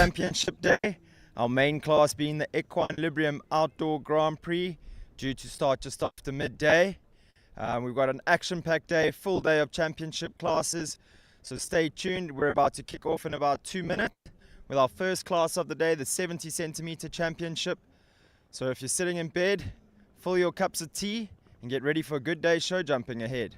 Championship Day. Our main class being the Equine-Librium Outdoor Grand Prix, due to start just after midday. We've got an action-packed day, full day of championship classes. So stay tuned. We're about to kick off in about 2 minutes with our first class of the day, the 70 centimeter championship. So if you're sitting in bed, fill your cups of tea and get ready for a good day show jumping ahead.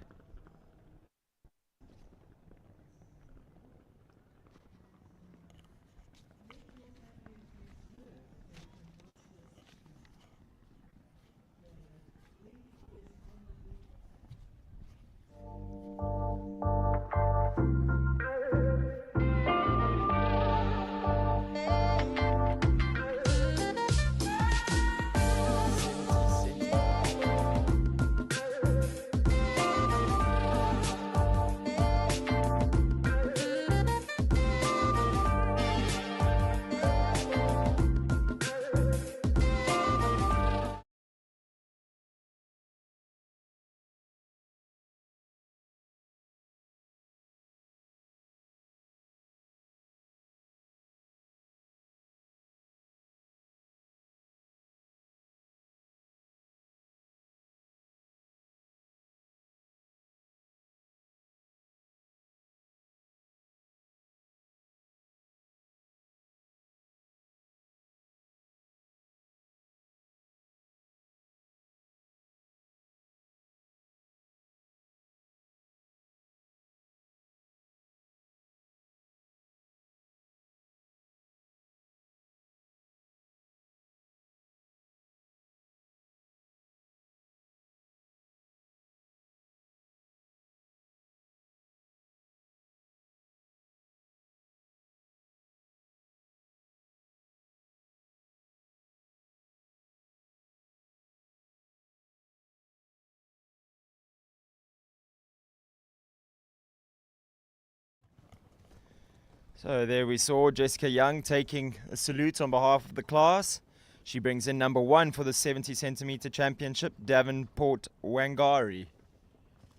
So there we saw Jessica Young taking a salute on behalf of the class. She brings in number 1 for the 70 centimeter championship, Davenport Wangari.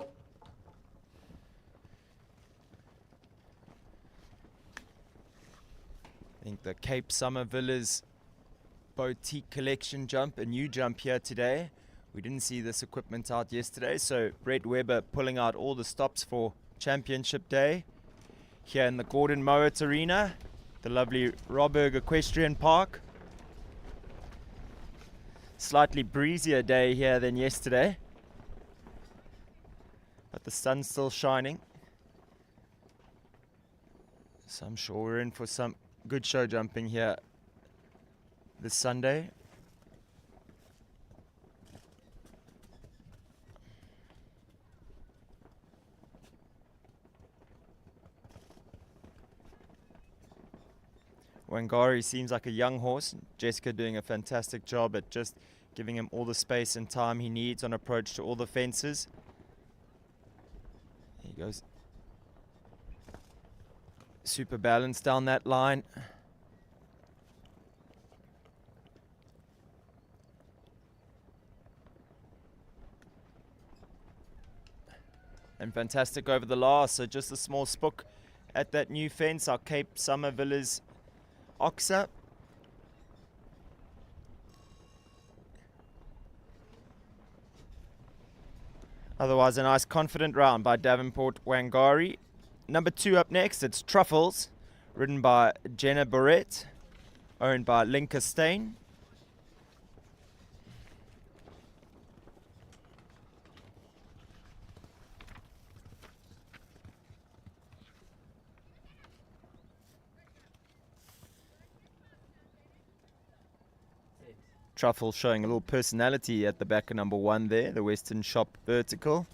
I think the Cape Summer Villas Boutique Collection jump, a new jump here today. We didn't see this equipment out yesterday, so Brett Weber pulling out all the stops for Championship Day. Here in the Gordon Mowat Arena, the lovely Robberg Equestrian Park. Slightly breezier day here than yesterday, but the sun's still shining. So I'm sure we're in for some good show jumping here this Sunday. Wangari seems like a young horse. Jessica doing a fantastic job at just giving him all the space and time he needs on approach to all the fences. He goes super balanced down that line. And fantastic over the last, so just a small spook at that new fence, our Cape Summer Villas Oxa. Otherwise a nice confident round by Davenport Wangari. Number 2 up next, it's Truffles, ridden by Jenna Barrett, owned by Linka Stain. Truffle showing a little personality at the back of number 1 there, the Western Shop Vertical.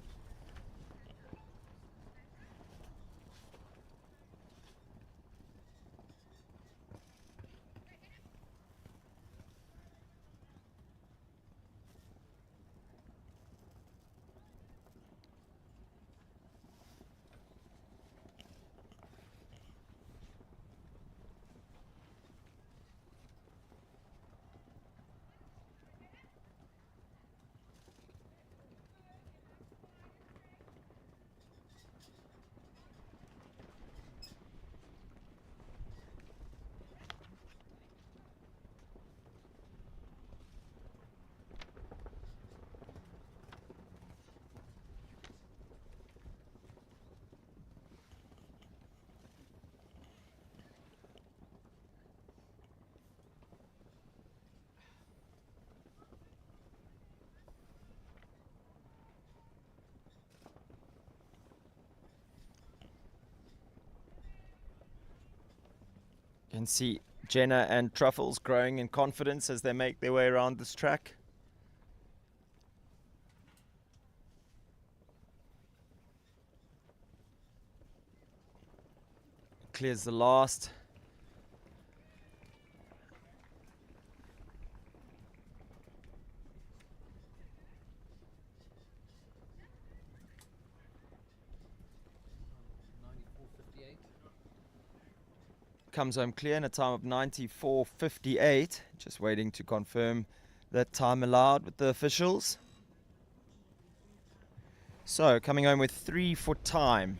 You can see Jenna and Truffles growing in confidence as they make their way around this track. Clears the last. Comes home clear in a time of 94.58. Just waiting to confirm that time allowed with the officials. So coming home with 3 for time.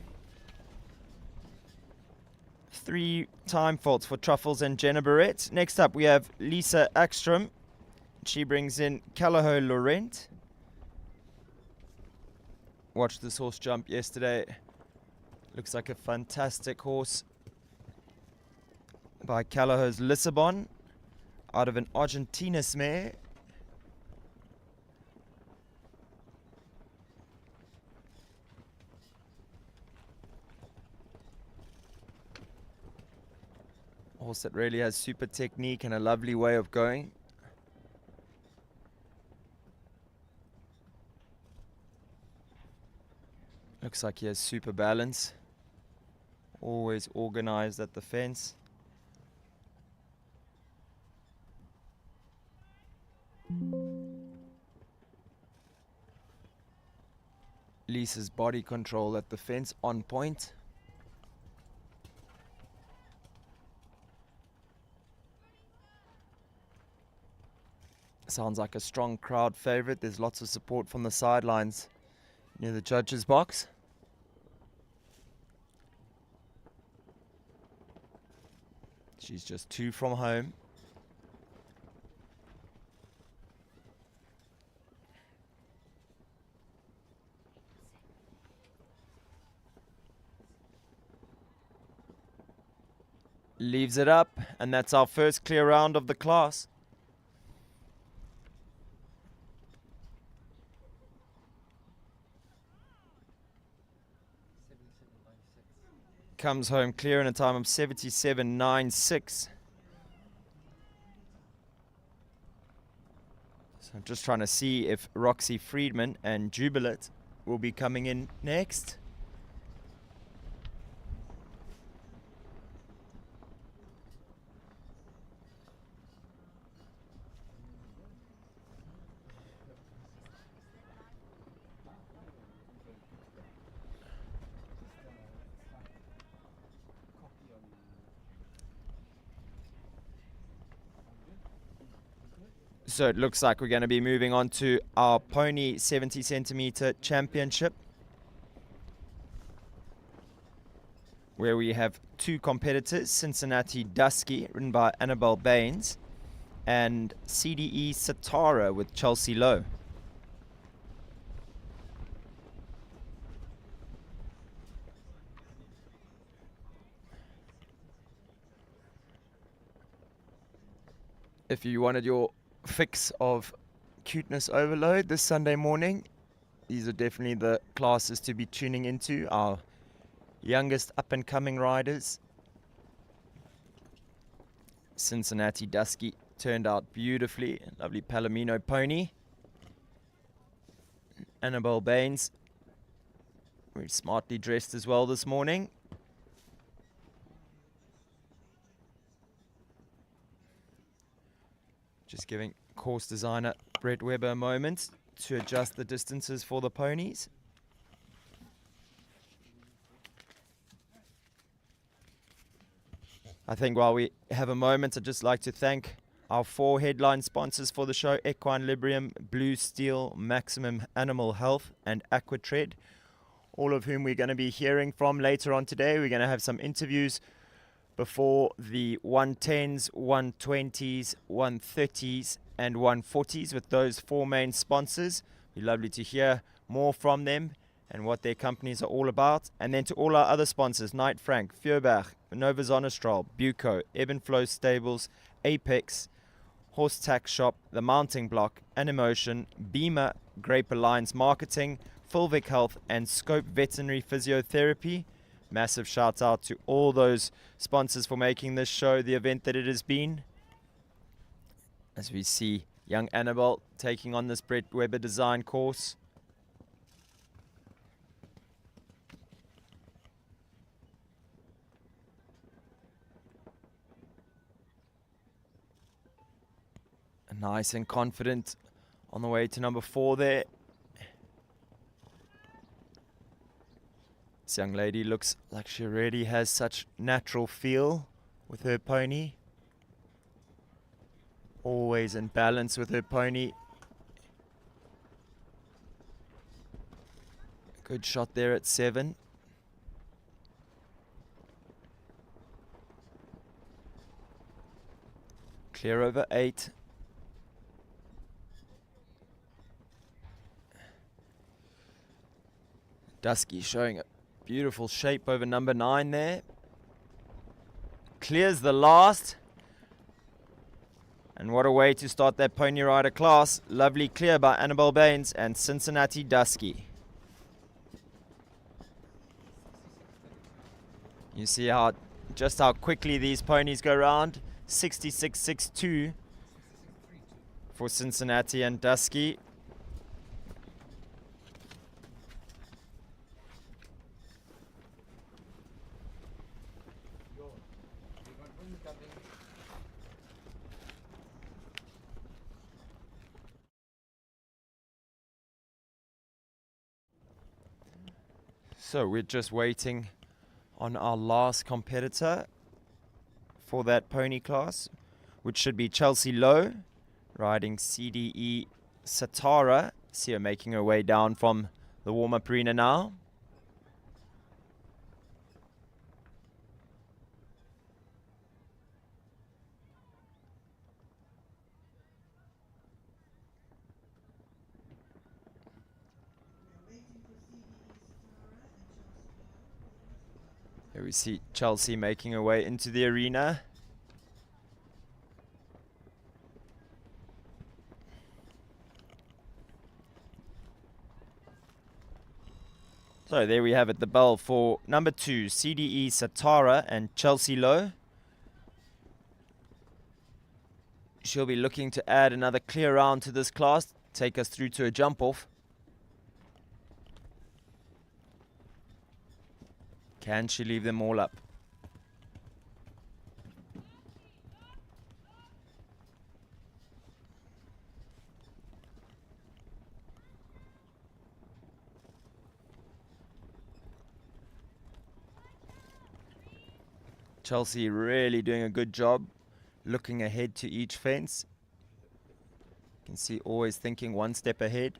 3 time faults for Truffles and Jenna Barrett. Next up we have Lisa Ekstrom. She brings in Callagher Laurent. Watched this horse jump yesterday. Looks like a fantastic horse by Callagher's Lissabon out of an Argentina mare. Horse that really has super technique and a lovely way of going. Looks like he has super balance. Always organized at the fence. Lisa's body control at the fence on point. Sounds like a strong crowd favorite. There's lots of support from the sidelines near the judges' box. She's just 2 from home. Leaves it up, and that's our first clear round of the class. Comes home clear in a time of 77.96. So I'm just trying to see if Roxy Friedman and Jubilant will be coming in next. So it looks like we're going to be moving on to our pony 70 centimeter championship, where we have 2 competitors, Cincinnati Dusky, ridden by Annabelle Baines, and CDE Satara with Chelsea Lowe. If you wanted your fix of cuteness overload this Sunday morning, these are definitely the classes to be tuning into. Our youngest up and coming riders. Cincinnati Dusky turned out beautifully. Lovely Palomino pony. Annabelle Baines, very smartly dressed as well this morning. Just giving course designer Brett Webber a moment to adjust the distances for the ponies. I think while we have a moment, I'd just like to thank our 4 headline sponsors for the show: Equine-Librium, Blue Steel, Maximum Animal Health, and Aquatred, all of whom we're going to be hearing from later on today. We're going to have some interviews before the 110s, 120s, 130s, and 140s with those 4 main sponsors. It'd be lovely to hear more from them and what their companies are all about. And then to all our other sponsors: Knight Frank, Feuerbach, Nova Zonestral, Buco, Ebenflow Stables, Apex, Horse Tack Shop, The Mounting Block, Animotion, Beamer, Grape Alliance Marketing, Fulvic Health, and Scope Veterinary Physiotherapy. Massive shout out to all those sponsors for making this show the event that it has been. As we see young Annabelle taking on this Brett Weber design course. Nice and confident on the way to number 4 there. This young lady looks like she already has such natural feel with her pony. Always in balance with her pony. Good shot there at 7. Clear over 8. Dusky showing a beautiful shape over number 9 there. Clears the last. And what a way to start that pony rider class. Lovely clear by Annabelle Baines and Cincinnati Dusky. You see just how quickly these ponies go round. 66.62 for Cincinnati and Dusky. So we're just waiting on our last competitor for that pony class, which should be Chelsea Lowe, riding CDE Satara. See her making her way down from the warm-up arena now. Here we see Chelsea making her way into the arena. So there we have it, the bell for number 2, CDE Satara and Chelsea Lowe. She'll be looking to add another clear round to this class, take us through to a jump off. Can she leave them all up? Chelsea really doing a good job looking ahead to each fence. You can see always thinking one step ahead.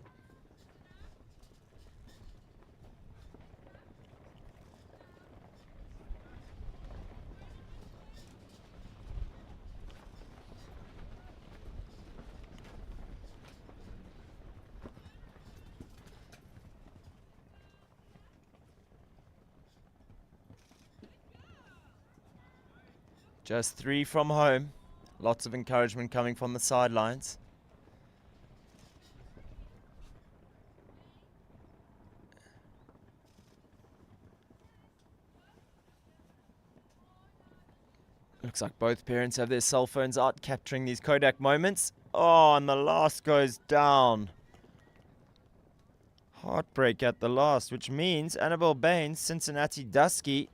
Just 3 from home. Lots of encouragement coming from the sidelines. Looks like both parents have their cell phones out capturing these Kodak moments. Oh, and the last goes down. Heartbreak at the last, which means Annabelle Baines, Cincinnati Dusky,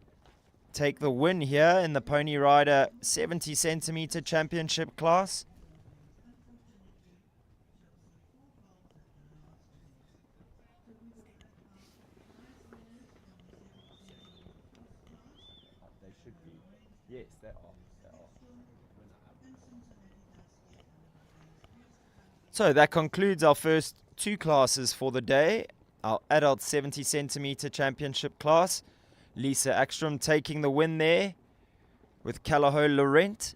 take the win here in the Pony Rider 70 centimeter championship class. They should be. Yes, they are. So that concludes our first 2 classes for the day. Our adult 70 centimeter championship class. Lisa Ekstrom taking the win there with Callahoo Laurent.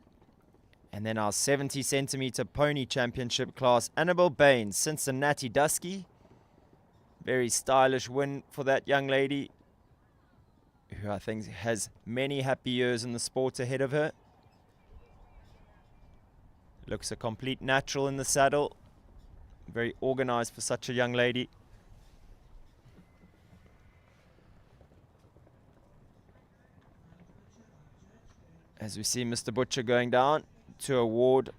And then our 70 centimeter pony championship class, Annabelle Baines, Cincinnati Dusky. Very stylish win for that young lady, who I think has many happy years in the sport ahead of her. Looks a complete natural in the saddle. Very organized for such a young lady. As we see Mr. Butcher going down to award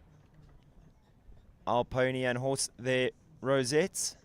our pony and horse their rosettes.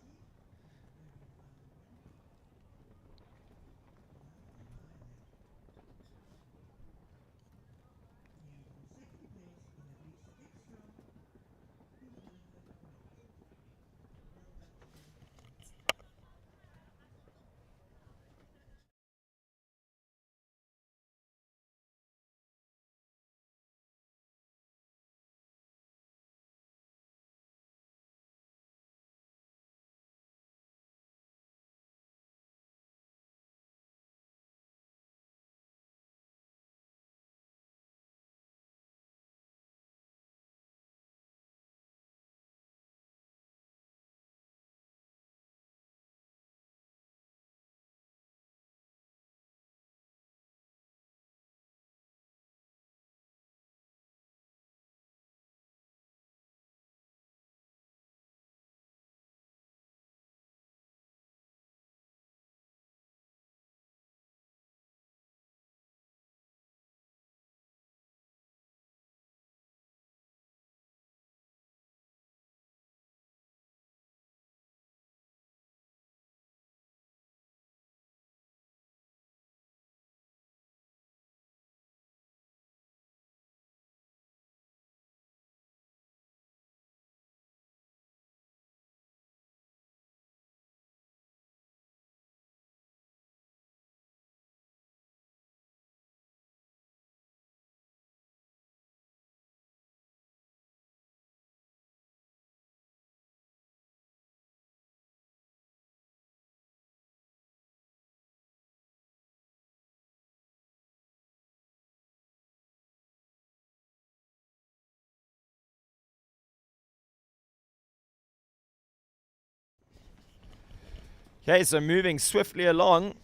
Okay, so moving swiftly along.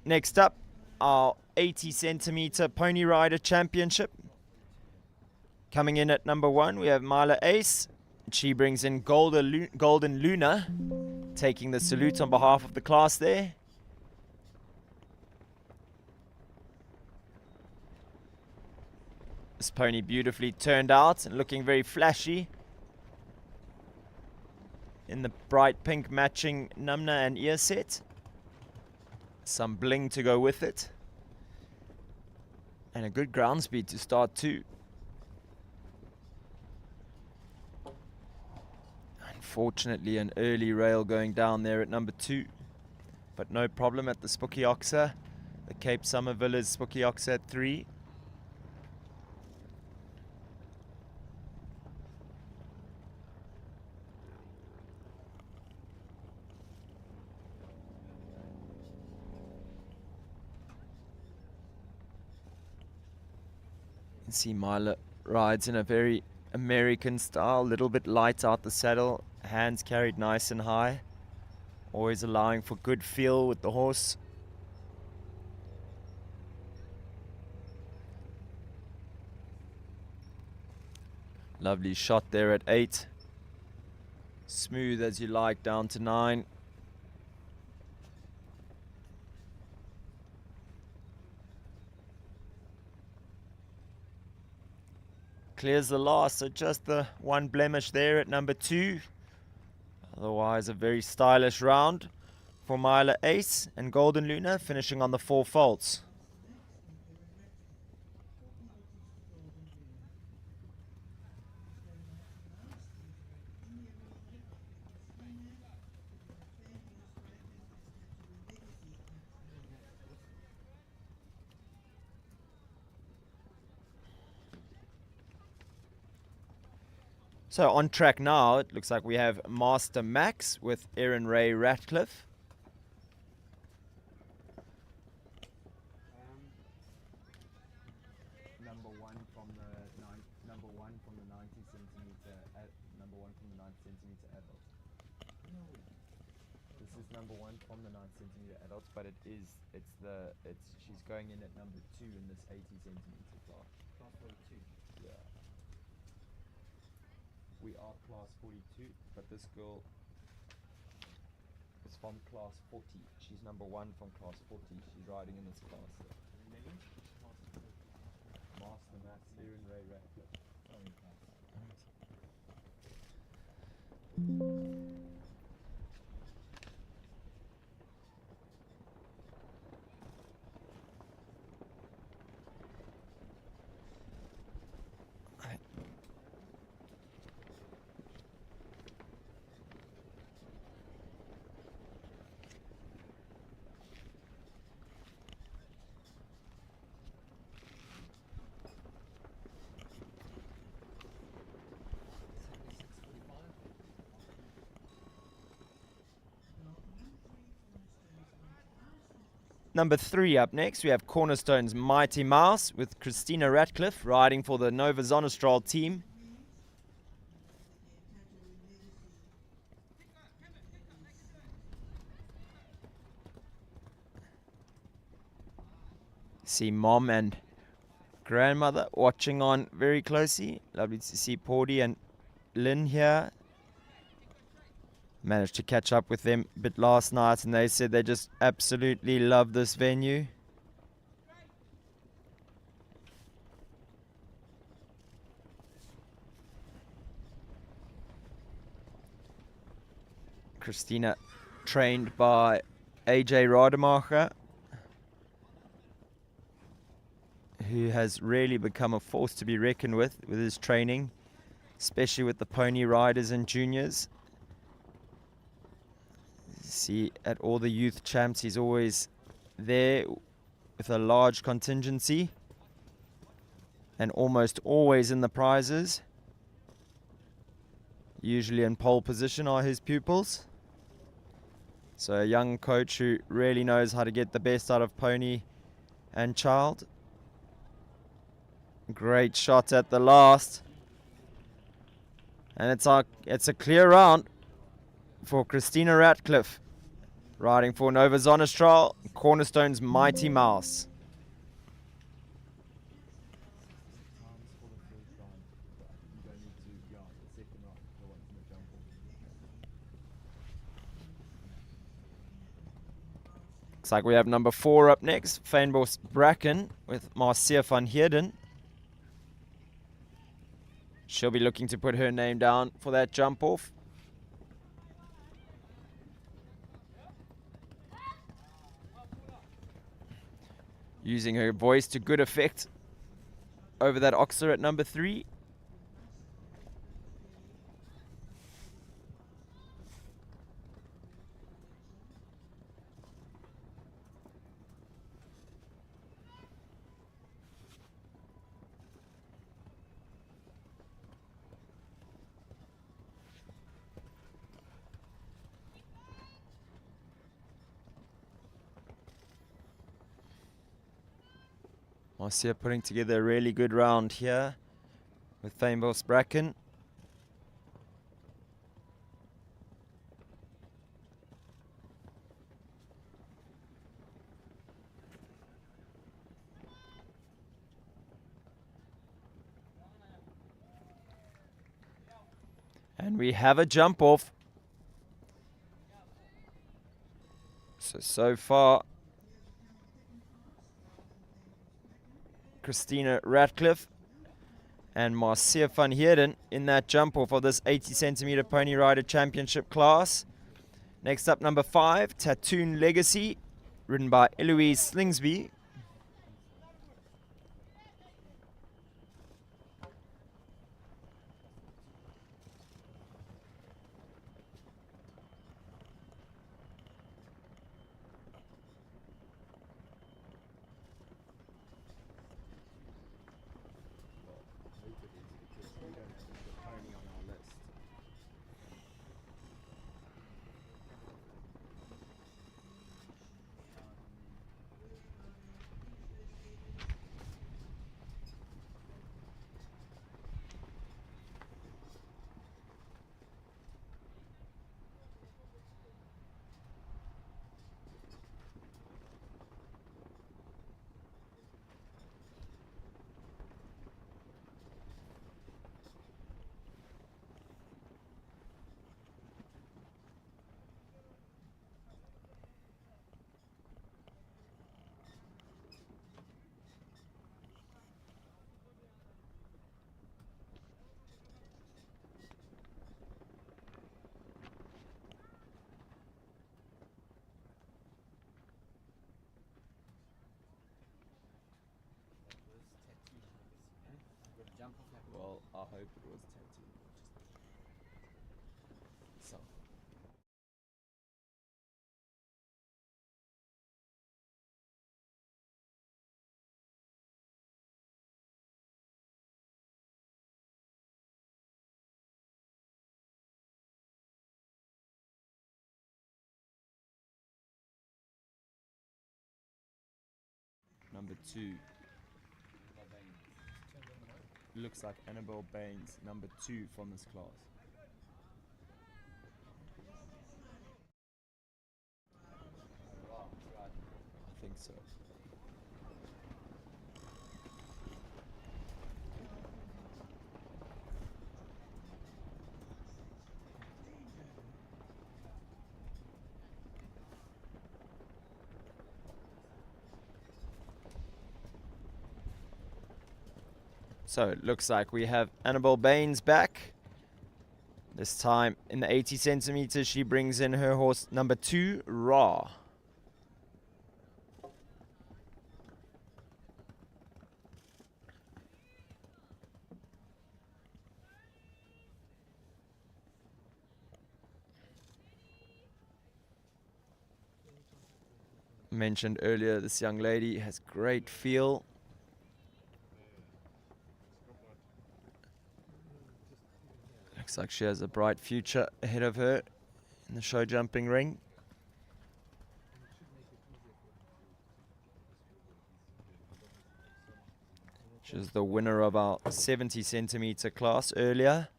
Next up, our 80 centimeter Pony Rider Championship. Coming in at number 1, we have Mila Ace. She brings in Golden Luna, taking the salute on behalf of the class there. This pony beautifully turned out and looking very flashy in the bright pink matching numna and ear set. Some bling to go with it. And a good ground speed to start too. Unfortunately, an early rail going down there at number 2. But no problem at the Spooky Oxa. The Cape Summer Villas Spooky Oxa at 3. You can see Mila rides in a very American style, a little bit light out the saddle, hands carried nice and high, always allowing for good feel with the horse. Lovely shot there at 8. Smooth as you like down to 9. Clears the last, so just the one blemish there at number 2. Otherwise a very stylish round for Mila Ace and Golden Luna, finishing on the 4 faults. So on track now, it looks like we have Master Max with Erin Ray Ratcliffe. Number one from the 90 centimeter adult. This is number 1 from the 90 centimeter adults, but she's going in at number 2 in this 80 centimeter class. Class 42. Yeah. We are class 42, but this girl is from class 40. She's number 1 from class 40. She's riding in this class. Master number 3 up next, we have Cornerstone's Mighty Mouse with Christina Ratcliffe riding for the Nova Zonestral team. See mom and grandmother watching on very closely. Lovely to see Porty and Lynn here. Managed to catch up with them a bit last night, and they said they just absolutely love this venue. Christina trained by AJ Rademacher, who has really become a force to be reckoned with his training, especially with the pony riders and juniors. See, at all the youth champs, he's always there with a large contingency and almost always in the prizes. Usually in pole position are his pupils. So a young coach who really knows how to get the best out of pony and child. Great shot at the last. And it's a clear round for Christina Ratcliffe, riding for Nova Zonestral, Cornerstone's Mighty Mouse. Looks like we have number 4 up next, Fynbos Bracken with Marcia van Heerden. She'll be looking to put her name down for that jump off. Using her voice to good effect over that oxer at number 3. Marcia putting together a really good round here with Fynbos Bracken. And we have a jump off. So far, Christina Ratcliffe and Marcia van Heerden in that jump off of this 80 centimeter Pony Rider Championship class. Next up, number 5, Tattoon Legacy, ridden by Eloise Slingsby. Well, I hope it was Tattoo. So. number 2. Looks like Annabelle Baines, number 2 from this class. I think so. So it looks like we have Annabelle Baines back. This time in the 80 centimeters, she brings in her horse number 2, Ra. Mentioned earlier, this young lady has great feel. Looks like she has a bright future ahead of her in the show jumping ring. She was the winner of our 70 centimeter class earlier.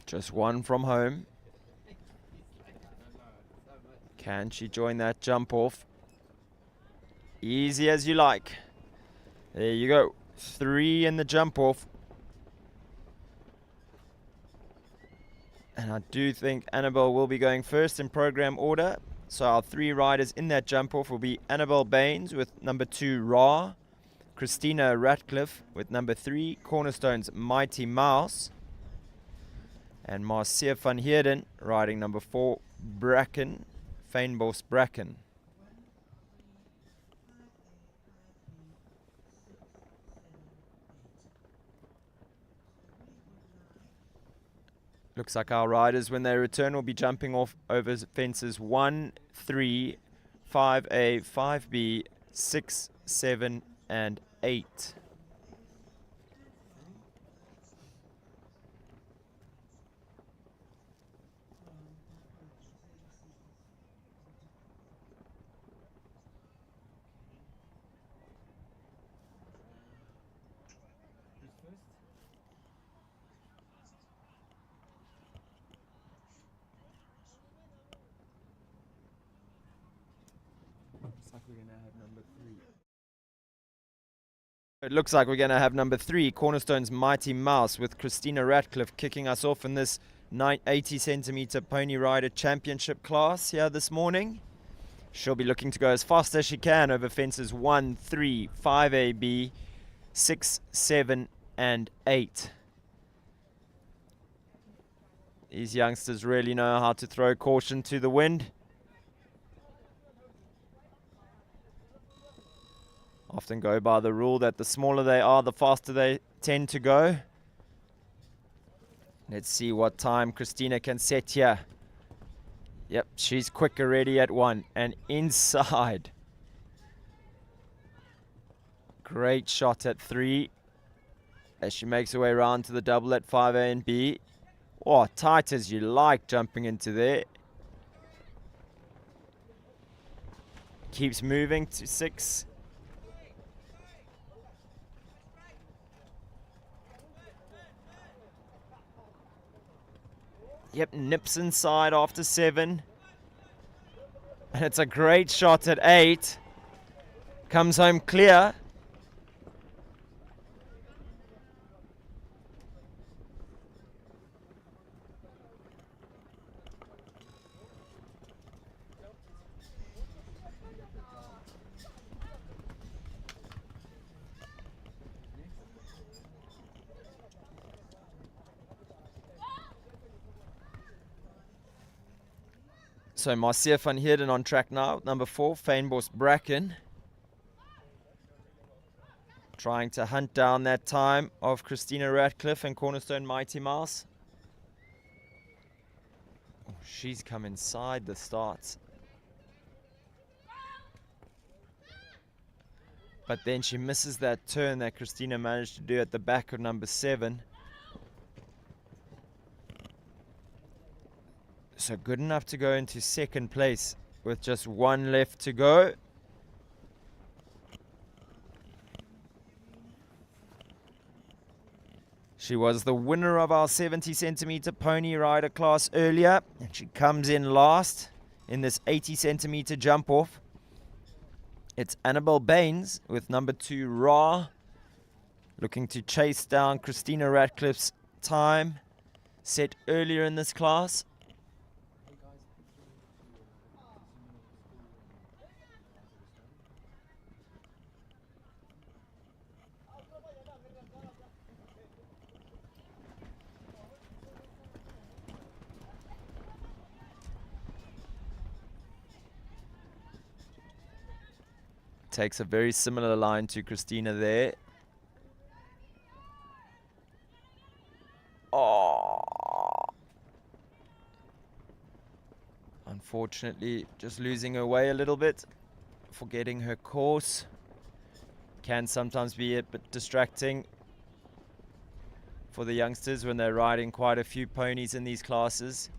Just one from home. Can she join that jump off? Easy as you like. There you go. 3 in the jump off. And I do think Annabelle will be going first in program order. So our 3 riders in that jump off will be Annabelle Baines with number 2, Ra. Christina Ratcliffe with number 3, Cornerstone's Mighty Mouse. And Marcia van Heerden riding number 4, Bracken, Fynbos Bracken. Looks like our riders, when they return, will be jumping off over fences 1, 3, 5A, 5B, 6, 7, and 8. It looks like we're going to have number 3, Cornerstone's Mighty Mouse, with Christina Ratcliffe kicking us off in this 80 centimeter Pony Rider Championship class here this morning. She'll be looking to go as fast as she can over fences 1, 3, 5AB, 6, 7, and 8. These youngsters really know how to throw caution to the wind. Often go by the rule that the smaller they are, the faster they tend to go. Let's see what time Christina can set here. Yep, she's quick already at 1 and inside. Great shot at 3 as she makes her way around to the double at 5A and B. Oh, tight as you like jumping into there. Keeps moving to 6. Yep, nips inside after 7. And it's a great shot at 8. Comes home clear. So Marcia van Heerden on track now, number 4, Fynbos Bracken. Trying to hunt down that time of Christina Ratcliffe and Cornerstone Mighty Mouse. Oh, she's come inside the start. But then she misses that turn that Christina managed to do at the back of number 7. So good enough to go into second place with just one left to go. She was the winner of our 70 centimeter pony rider class earlier, and she comes in last in this 80 centimeter jump off. It's Annabelle Baines with number 2 Ra, looking to chase down Christina Ratcliffe's time set earlier in this class. Takes a very similar line to Christina there. Oh. Unfortunately, just losing her way a little bit, forgetting her course. Can sometimes be a bit distracting for the youngsters when they're riding quite a few ponies in these classes.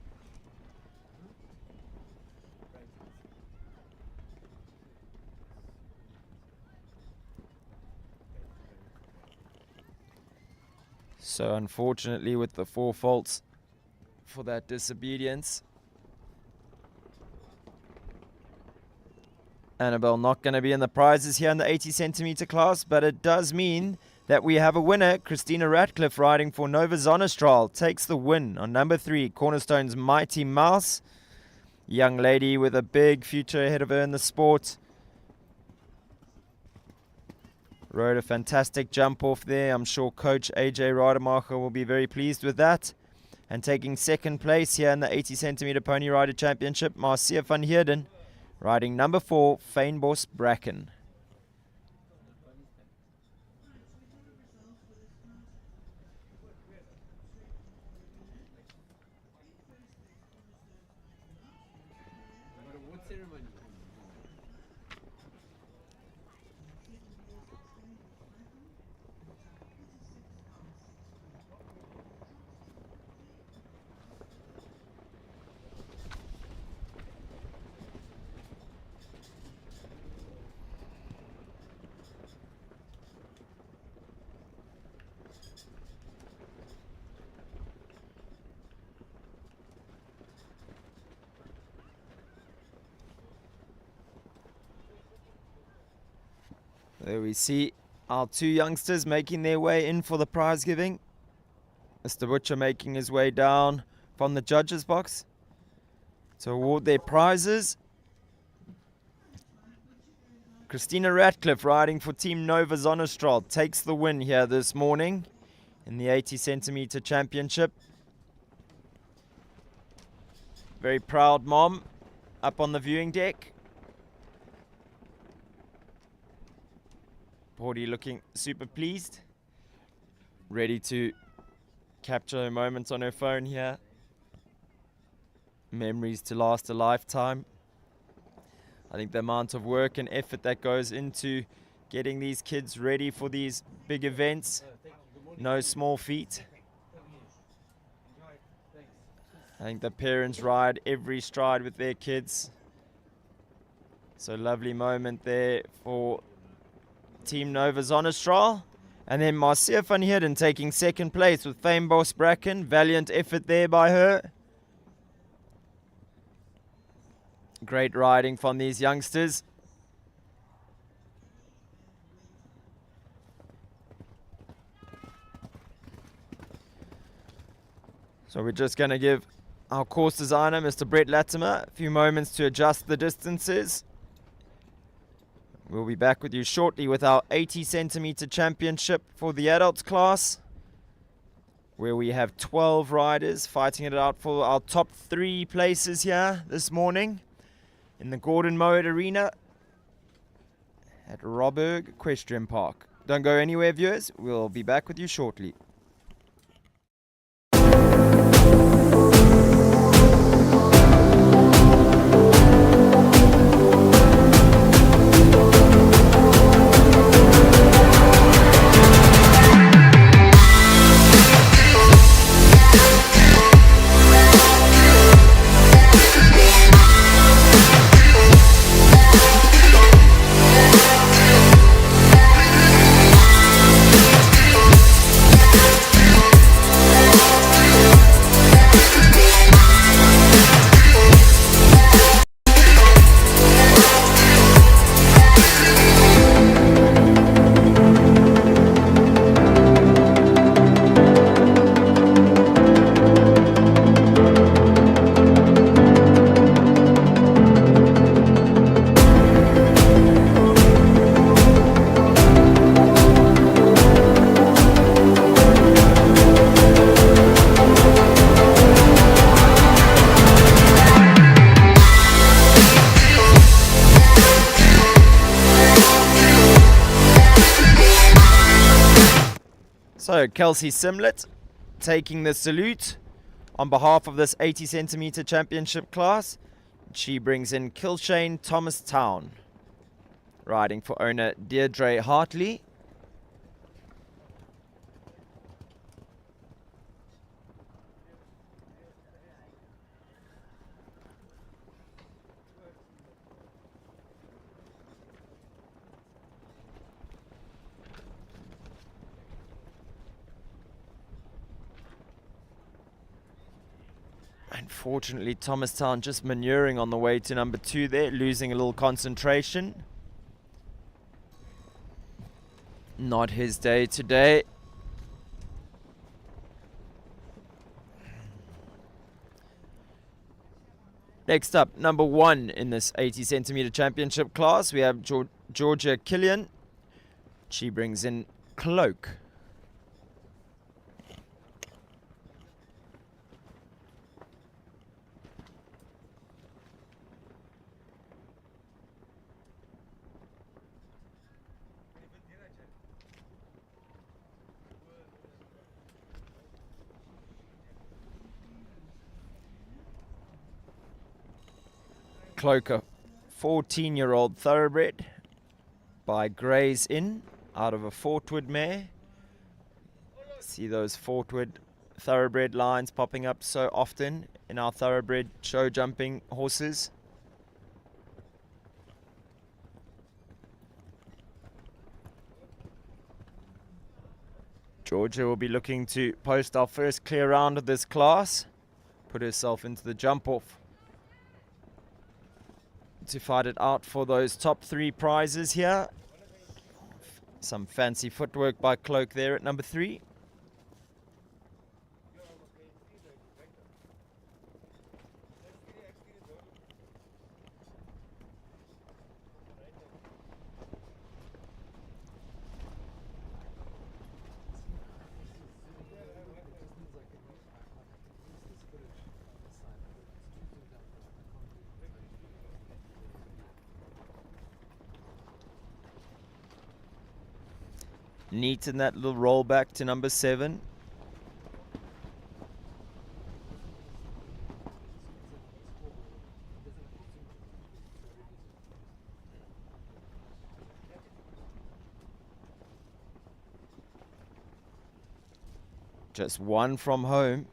So unfortunately, with the 4 faults for that disobedience, Annabelle not going to be in the prizes here in the 80 centimeter class, but it does mean that we have a winner. Christina Ratcliffe, riding for Nova Zonnestrahl, takes the win on number 3, Cornerstone's Mighty Mouse. Young lady with a big future ahead of her in the sport. Rode a fantastic jump off there. I'm sure Coach AJ Rademacher will be very pleased with that. And taking second place here in the 80 centimeter Pony Rider Championship, Marcia van Heerden, riding number 4, Fynbos Bracken. There we see our 2 youngsters making their way in for the prize giving. Mr. Butcher making his way down from the judges box to award their prizes. Christina Ratcliffe, riding for Team Nova Zonnestrahl, takes the win here this morning in the 80 centimeter championship. Very proud mom up on the viewing deck. Porty looking super pleased, ready to capture her moments on her phone here. Memories to last a lifetime. I think the amount of work and effort that goes into getting these kids ready for these big events, no small feat. I think the parents ride every stride with their kids. So lovely moment there for Team Nova Zonnestrahl. And then Marcia van Heerden taking second place with Fynbos Bracken. Valiant effort there by her. Great riding from these youngsters. So we're just going to give our course designer, Mr. Brett Latimer, a few moments to adjust the distances. We'll be back with you shortly with our 80 centimeter championship for the adults class, where we have 12 riders fighting it out for our top 3 places here this morning in the Gordon Mode Arena at Robberg Equestrian Park. Don't go anywhere, viewers. We'll be back with you shortly. So Kelsey Simlet taking the salute on behalf of this 80 centimeter championship class. She brings in Kilshane Thomastown, riding for owner Deirdre Hartley. Unfortunately, Thomastown just maneuvering on the way to number 2 there, losing a little concentration. Not his day today. Next up, number 1 in this 80 centimeter championship class, we have Georgia Killian. She brings in Cloak. Cloak, a 14-year-old thoroughbred by Gray's Inn out of a Fortwood mare. See those Fortwood thoroughbred lines popping up so often in our thoroughbred show jumping horses. Georgia will be looking to post our first clear round of this class, put herself into the jump off to fight it out for those top 3 prizes here. Some fancy footwork by Cloak there at number 3. Neat in that little roll back to number 7. Just 1 from home.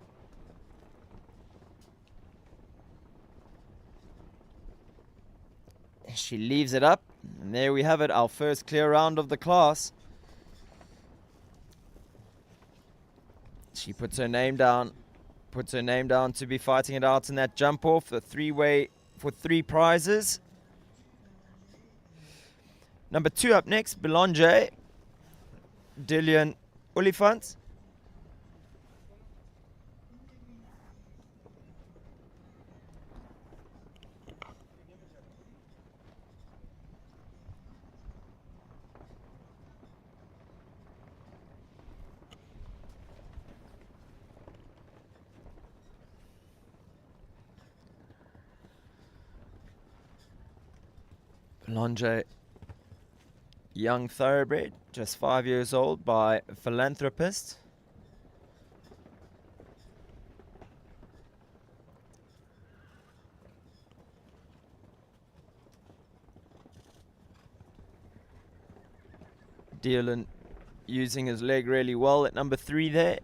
She leaves it up, and there we have it, our first clear round of the class. She puts her name down to be fighting it out in that jump off, the 3-way for 3 prizes. Number 2 up next, Belonge, Dillian Olifant. Belonge, young thoroughbred, just 5 years old, by Philanthropist. Dylan using his leg really well at number 3 there.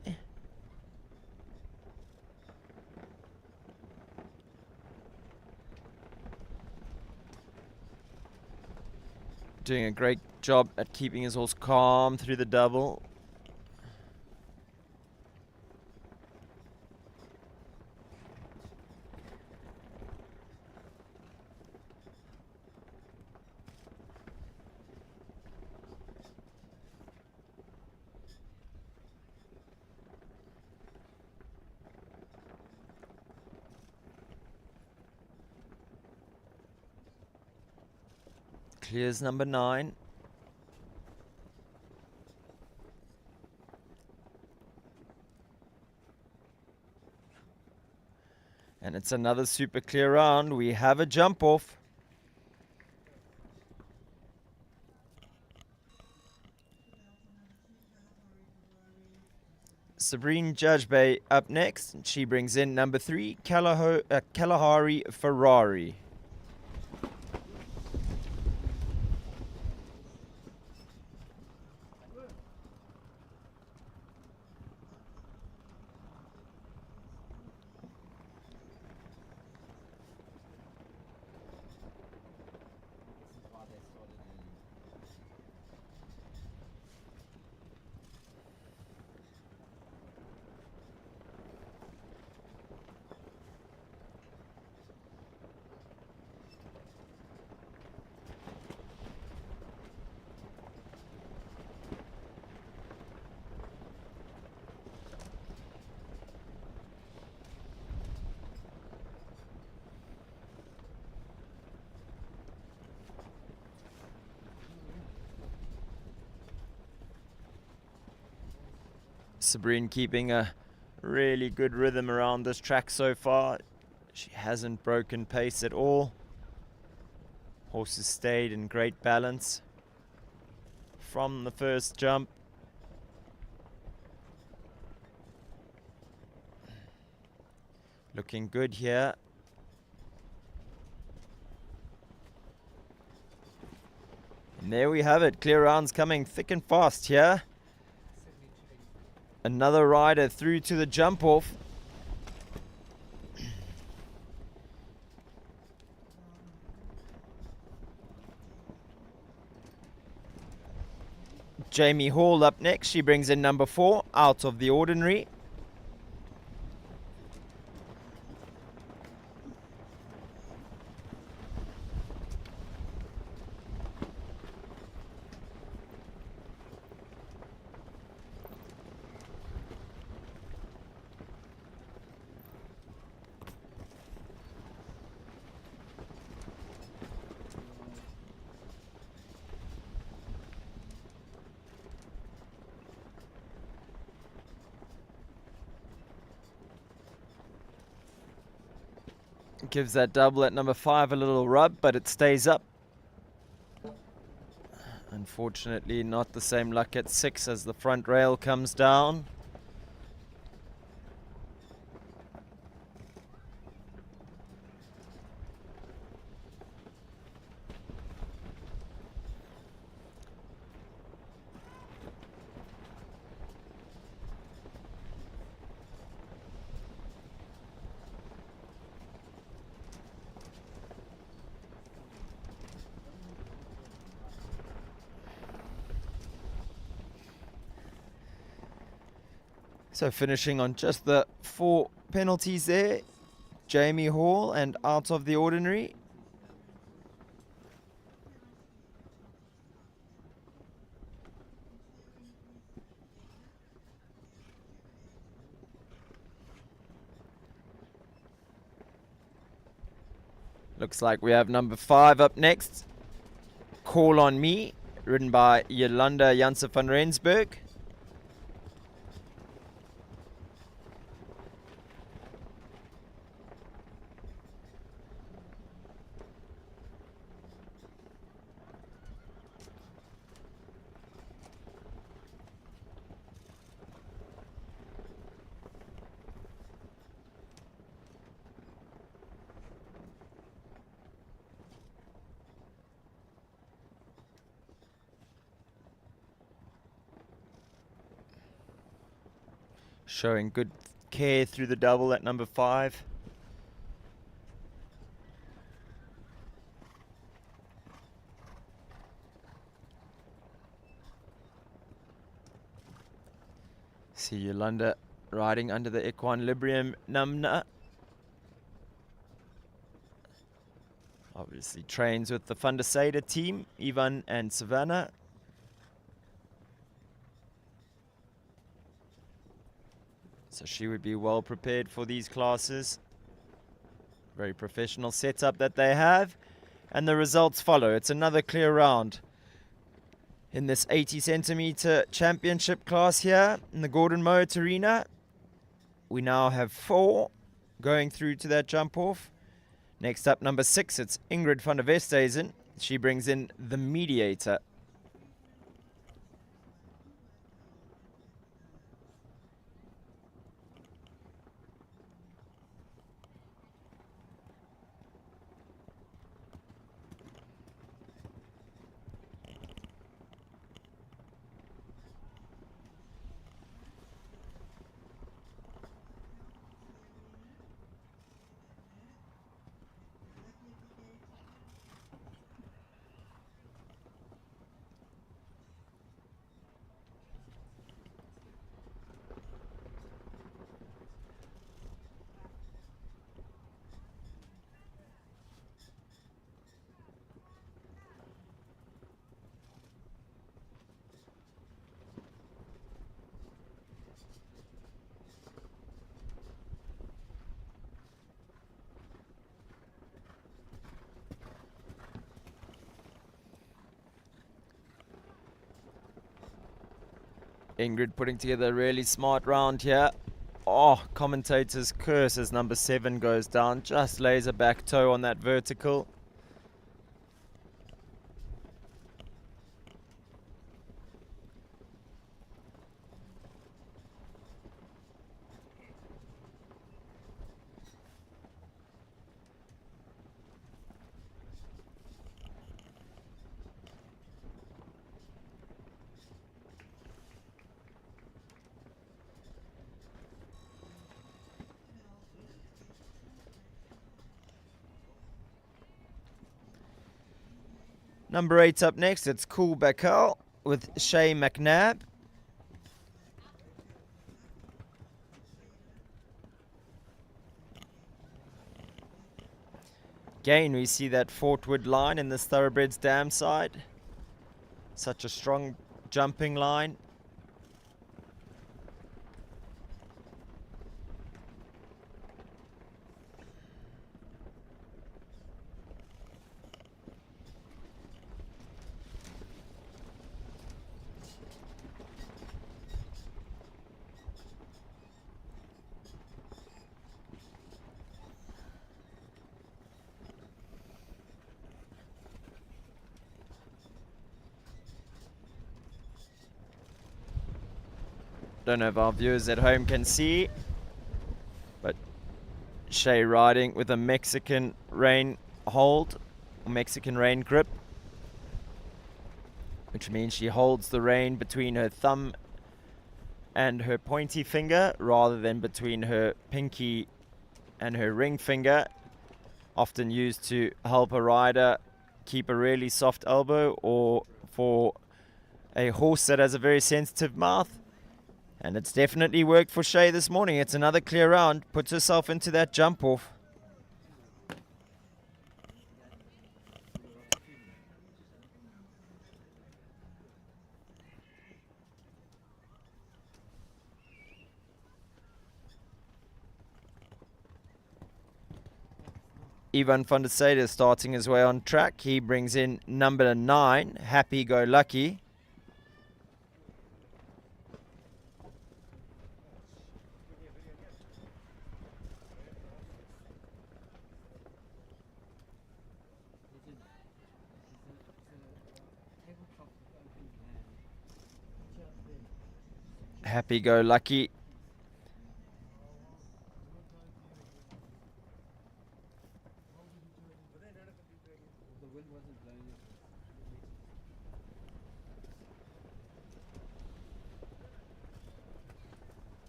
Doing a great job at keeping his horse calm through the double. Clears number 9. And it's another super clear round. We have a jump off. Sabrine Judgebay up next. She brings in number 3, Kalahari Ferrari. Sabrine keeping a really good rhythm around this track so far. She hasn't broken pace at all. Horse has stayed in great balance from the first jump. Looking good here. And there we have it. Clear rounds coming thick and fast here. Another rider through to the jump off. Jamie Hall up next. She brings in number 4, Out of the Ordinary. Gives that double at number 5 a little rub, but it stays up. Unfortunately, not the same luck at 6 as the front rail comes down. So finishing on just the 4 penalties there, Jamie Hall and Out of the Ordinary. Looks like we have number 5 up next, Call on Me, ridden by Jolanda Janse van Rensburg. Showing good care through the double at number 5. See Jolanda riding under the Equine-Librium number. Obviously trains with the Van der Sade team, Ivan and Savannah. So she would be well prepared for these classes. Very professional setup that they have. And the results follow. It's another clear round in this 80 centimeter championship class here in the Gordon Moat Arena. We now have 4 going through to that jump off. Next up, number 6, it's Ingrid van der Westhuizen. She brings in the Mediator. Ingrid putting together a really smart round here. Oh, commentator's curse as number 7 goes down. Just lays a back toe on that vertical. Number 8 up next, it's Cool Bacall with Shay McNabb. Again, we see that Fortwood line in this Thoroughbred's dam side. Such a strong jumping line. Don't know if our viewers at home can see, but Shay riding with a Mexican rein hold, or Mexican rein grip, which means she holds the rein between her thumb and her pointy finger rather than between her pinky and her ring finger, often used to help a rider keep a really soft elbow or for a horse that has a very sensitive mouth. And it's definitely worked for Shay this morning. It's another clear round. Puts herself into that jump off. Ivan van der Sade starting his way on track. He brings in number 9, Happy Go Lucky. Happy Go Lucky.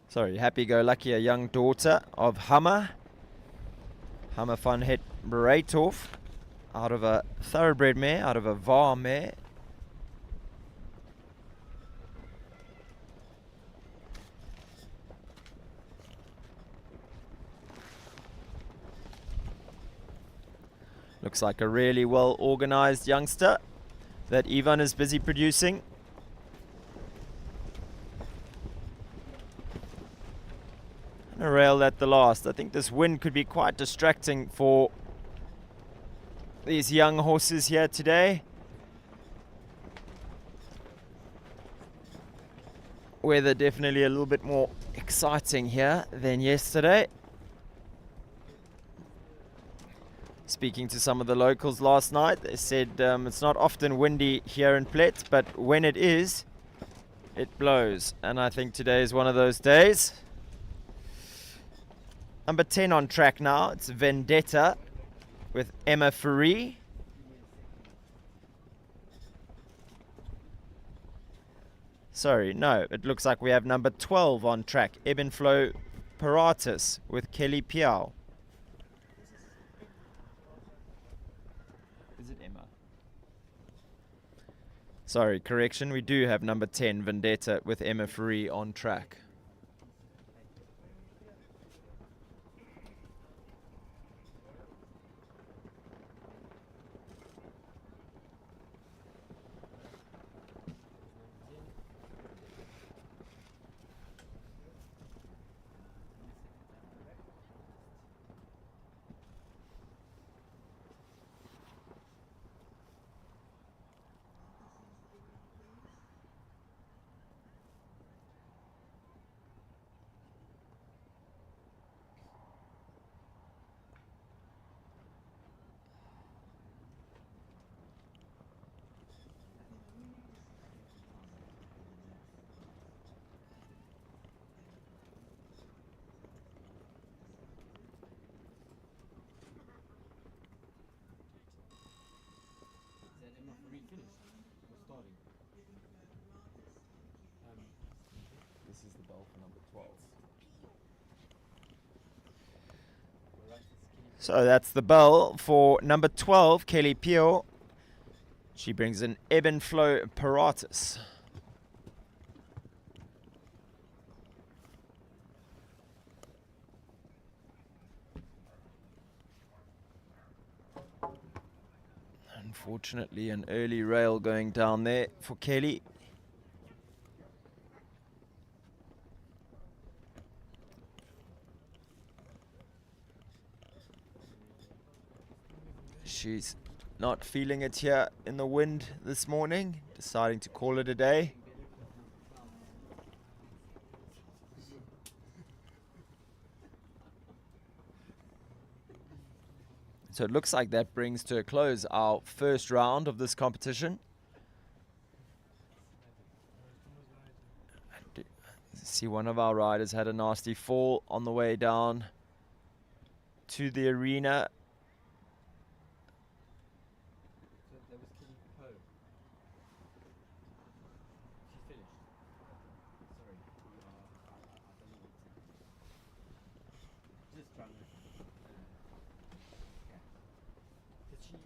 Sorry, Happy Go Lucky, a young daughter of Hammer van Het Breithof, out of a thoroughbred mare, out of a VAR mare. Looks like a really well organized youngster that Ivan is busy producing. And a rail at the last. I think this wind could be quite distracting for these young horses here today. Weather definitely a little bit more exciting here than yesterday. Speaking to some of the locals last night, they said it's not often windy here in Plet, but when it is, it blows. And I think today is one of those days. Number 10 on track now. It's Vendetta with Emma Free. Sorry, no, it looks like we have number 12 on track. Ebenflow Paratus with Kelly Piao. Is it Emma? Sorry, correction. We do have number 10, Vendetta, with Emma Free on track. bell for number 12. So that's the bell for number 12, Kelly Peel. She brings an ebb and flow apparatus. Unfortunately, an early rail going down there for Kelly. She's not feeling it here in the wind this morning, deciding to call it a day. So it looks like that brings to a close our first round of this competition. See, one of our riders had a nasty fall on the way down to the arena. So there was Kitty Poe. She finished. Sorry. I don't know what to just trying to. Yeah. Did she?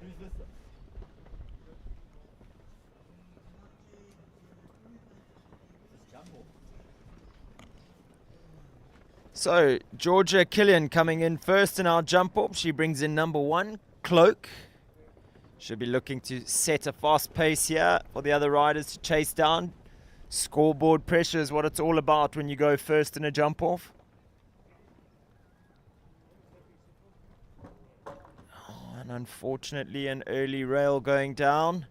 Who's this? So Georgia Killian coming in first in our jump off. She brings in number 1, Cloak. Should be looking to set a fast pace here for the other riders to chase down. Scoreboard pressure is what it's all about when you go first in a jump off. Oh, and unfortunately an early rail going down.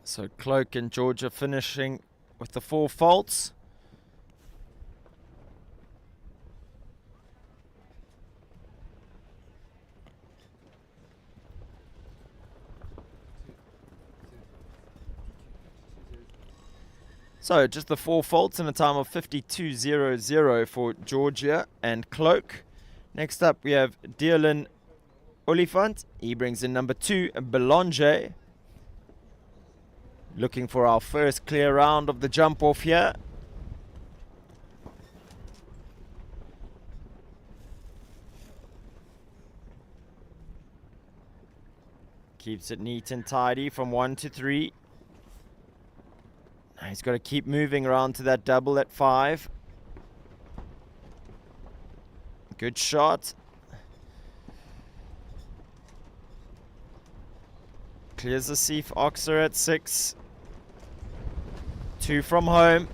So Cloak and Georgia finishing with the 4 faults. So just the 4 faults in a time of 52.00 for Georgia and Cloak. Next up we have Dylan Oliphant. He brings in number 2, Belanger. Looking for our first clear round of the jump off here. Keeps it neat and tidy from 1 to 3. Now he's got to keep moving around to that double at 5. Good shot. Clears the Seif Oxer at 6. 2 from home.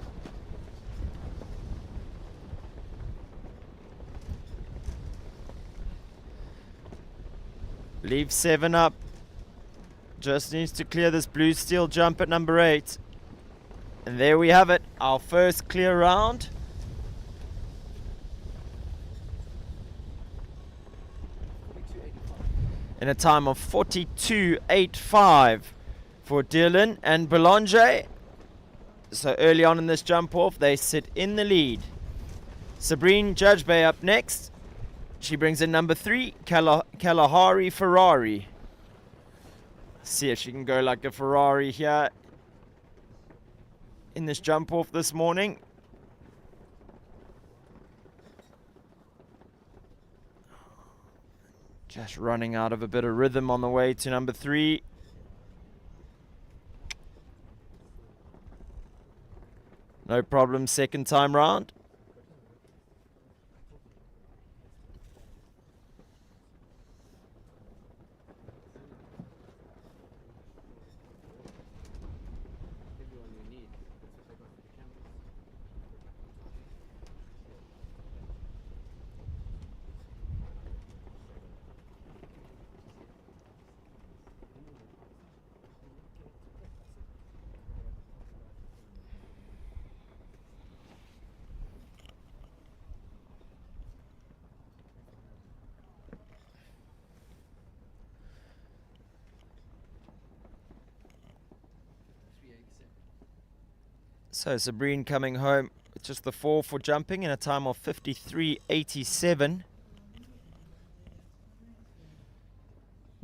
Leave 7 up. Just needs to clear this blue steel jump at number 8. And there we have it. Our first clear round. In a time of 42.85 for Dylan and Belanger. So early on in this jump off, they sit in the lead. Sabrine Judgebay up next. She brings in number 3, Kalahari Ferrari. See if she can go like a Ferrari here in this jump off this morning. Just running out of a bit of rhythm on the way to number 3. No problem, second time round. So Sabrine coming home with just the 4 for jumping in a time of 53.87.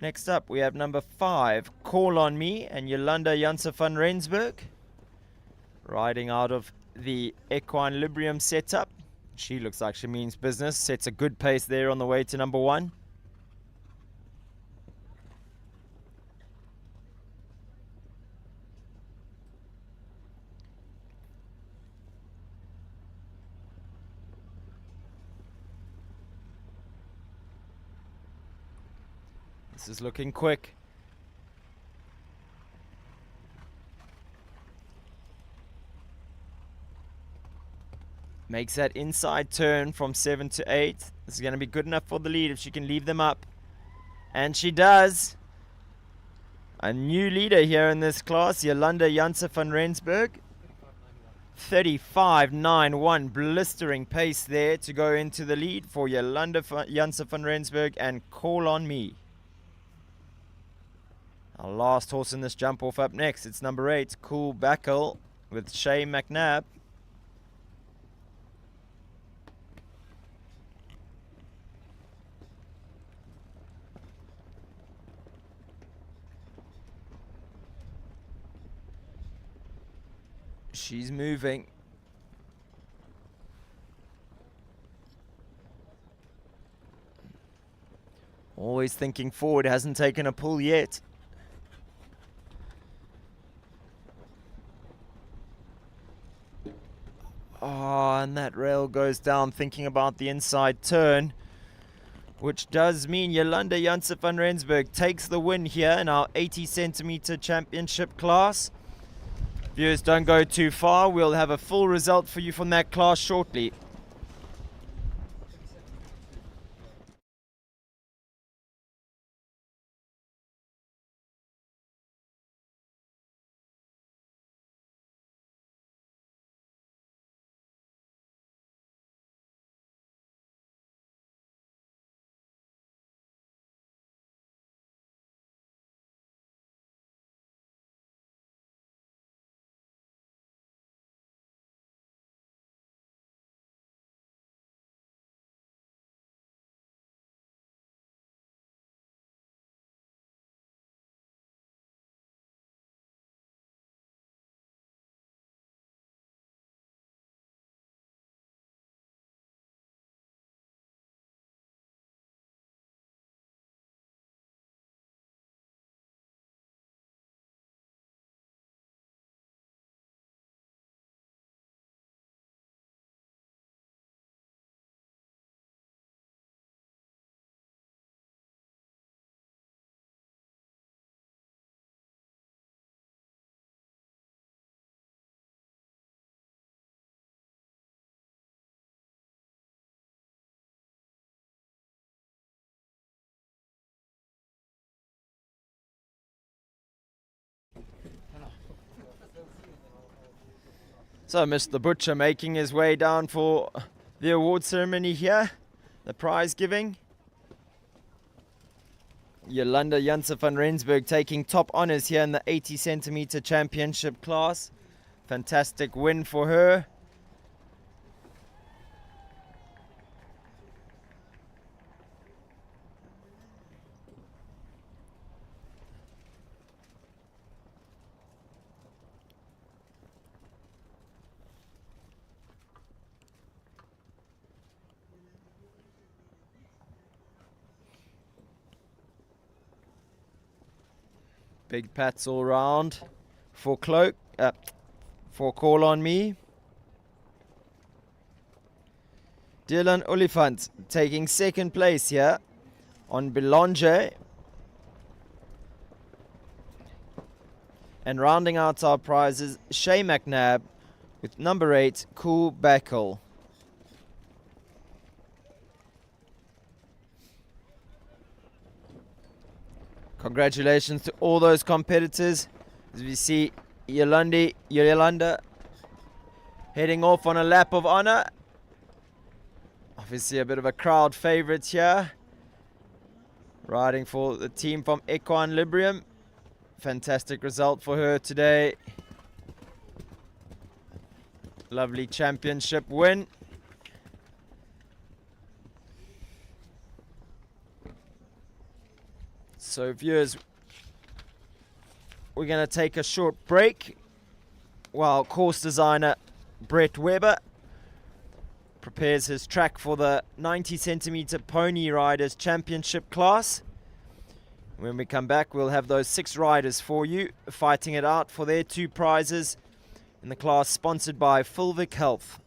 Next up we have number 5, Call On Me, and Jolanda Janse van Rensburg. Riding out of the Equine-Librium setup. She looks like she means business. Sets a good pace there on the way to number 1. This is looking quick. Makes that inside turn from 7 to 8. This is going to be good enough for the lead if she can leave them up. And she does. A new leader here in this class, Jolanda Janse van Rensburg. 35.91, blistering pace there to go into the lead for Jolanda Janse van Rensburg and Call On Me. Our last horse in this jump off up next. It's number 8, Cool Backle with Shay McNabb. She's moving. Always thinking forward, hasn't taken a pull yet. Oh, and that rail goes down thinking about the inside turn, which does mean Jolanda Janse van Rensburg takes the win here in our 80 centimeter championship class. Viewers, don't go too far. We'll have a full result for you from that class shortly. So Mr. Butcher making his way down for the award ceremony here, the prize giving. Jolanda Janse van Rensburg taking top honors here in the 80 centimeter championship class. Fantastic win for her. Big pats all round for for Call on Me. Dylan Oliphant taking second place here on Belanger. And rounding out our prizes, Shay McNabb with number 8, Cool Backel. Congratulations to all those competitors. As we see Yolanda heading off on a lap of honor. Obviously a bit of a crowd favorite here. Riding for the team from Equine-Librium. Fantastic result for her today. Lovely championship win. So viewers, we're going to take a short break while course designer Brett Weber prepares his track for the 90 centimeter Pony Riders Championship class. When we come back, we'll have those 6 riders for you fighting it out for their 2 prizes in the class sponsored by Fulvic Health.